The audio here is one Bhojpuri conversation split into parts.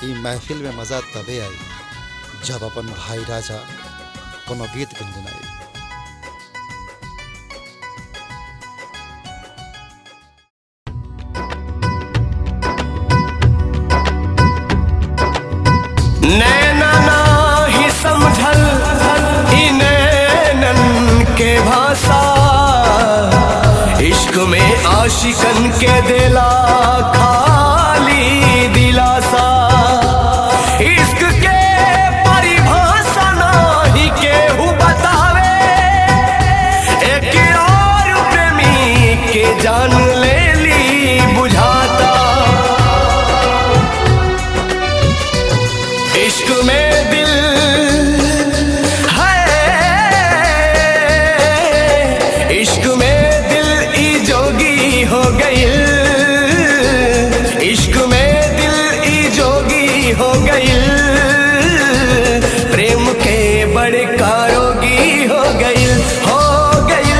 ई महफिल में मजा तबे आई जब अपन भाई राजा कोनो गीत गुनगुनाई। नैना नाही समझल ई नैनन के भाषा, इश्क में आशिकन के दिला खाली दिलासा। इश्क के परिभाषा नाही केहू बतावे, एक और प्रेमी के जान ले ली बुझाता। इश्क में दिल है, इश्क में दिल ई जोगी हो गई, इश्क में दिल ई जोगी हो गई, प्रेम के बड़े कारोगी हो गई, हो गई।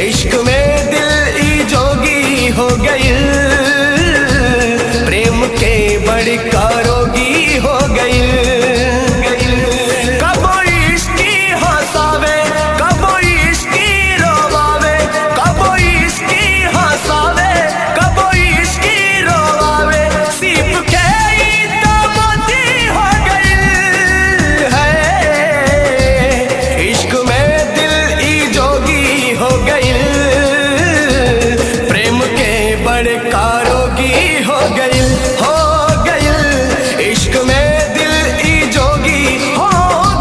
इश्क में दिल ई जोगी हो गई, प्रेम के बड़े कारोगी हो गई। कबो इश्की हंसावे, कबो इश्की रोवावे, कबो इश्की हंसावे, कबो इश्की रोवावे। सीप के ई तो मोती हो गई है, इश्क में दिल ई जोगी हो गई, प्रेम के बड़े कारोगी हो गई, हो गई। इश्क में दिल ई जोगी हो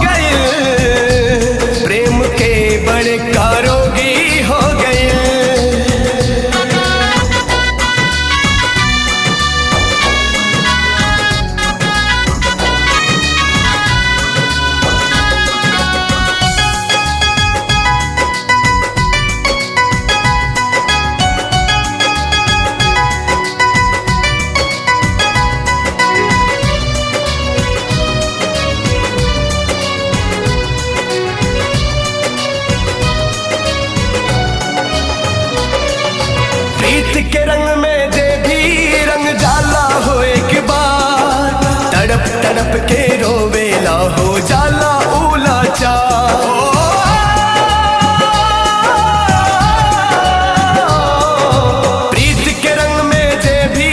गई, प्रेम के बड़े कारोगी हो गई। प्रीत के रंग में दे भी रंग जाला हो एक बार, तड़प तड़प के रोवेला हो जाला ऊला चा। प्रीत के रंग में दे भी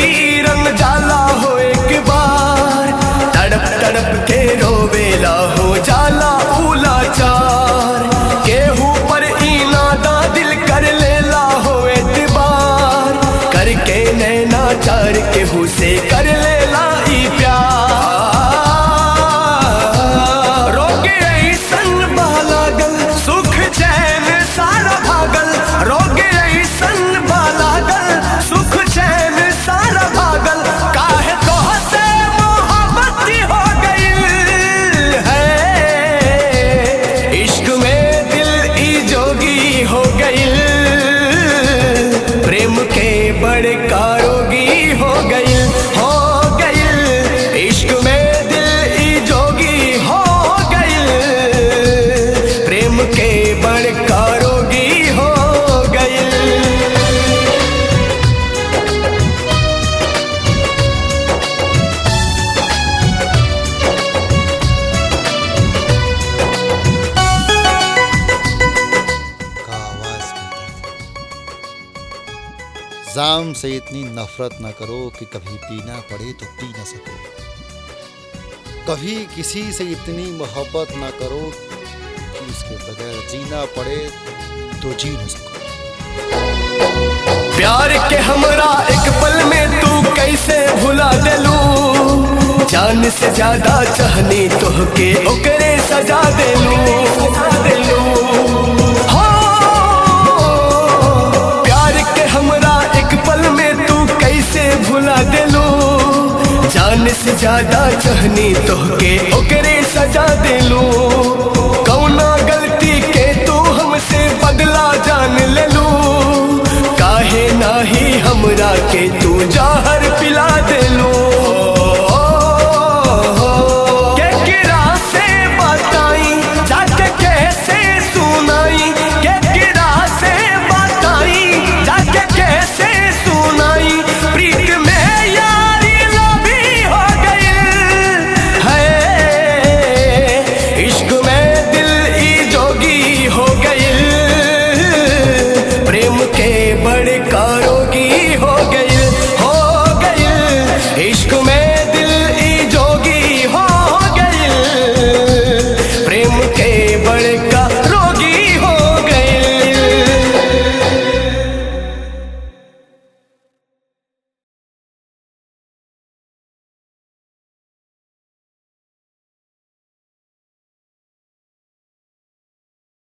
रंग जाला हो एक बार, तड़प तड़प के रोवेला हो जाला ऊला चार। केहू पर इनादा दिल कर लेला हो एतबार, करके नैना चार केहू से कर लेला ई प्यार। रोग ऐसन बा लागल सुख चैन सारा भागल, रोग ऐसन बा लागल सुख चैन सारा भागल। काहे तोहसे मोहब्बत हो गई है, इश्क में दिल ई जोगी हो गई, प्रेम के बड़े कारोगी हो गई, हो गई। इश्क में दिल ई जोगी हो गई, प्रेम के बड़े कारोगी हो गई। का आवाज में दर्द। जाम से इतनी नफरत ना करो कि कभी पीना पड़े तो पी ना सको, कभी किसी से इतनी मोहब्बत ना करो कि उसके बगैर जीना पड़े तो जी ना सको। प्यार के हमरा एक पल में तू कैसे भुला देलू, जान से ज्यादा चाहनी तोहके ओकरे सजा देलू, सजा देलू। हो प्यार के हमरा एक पल में तू कैसे भुला देलू, जान से ज्यादा चाहनी तोहके ओकरे सजा देलू। कौना गलती के तू हमसे बदला जान लेलू, काहे नाही हमरा के तू चाह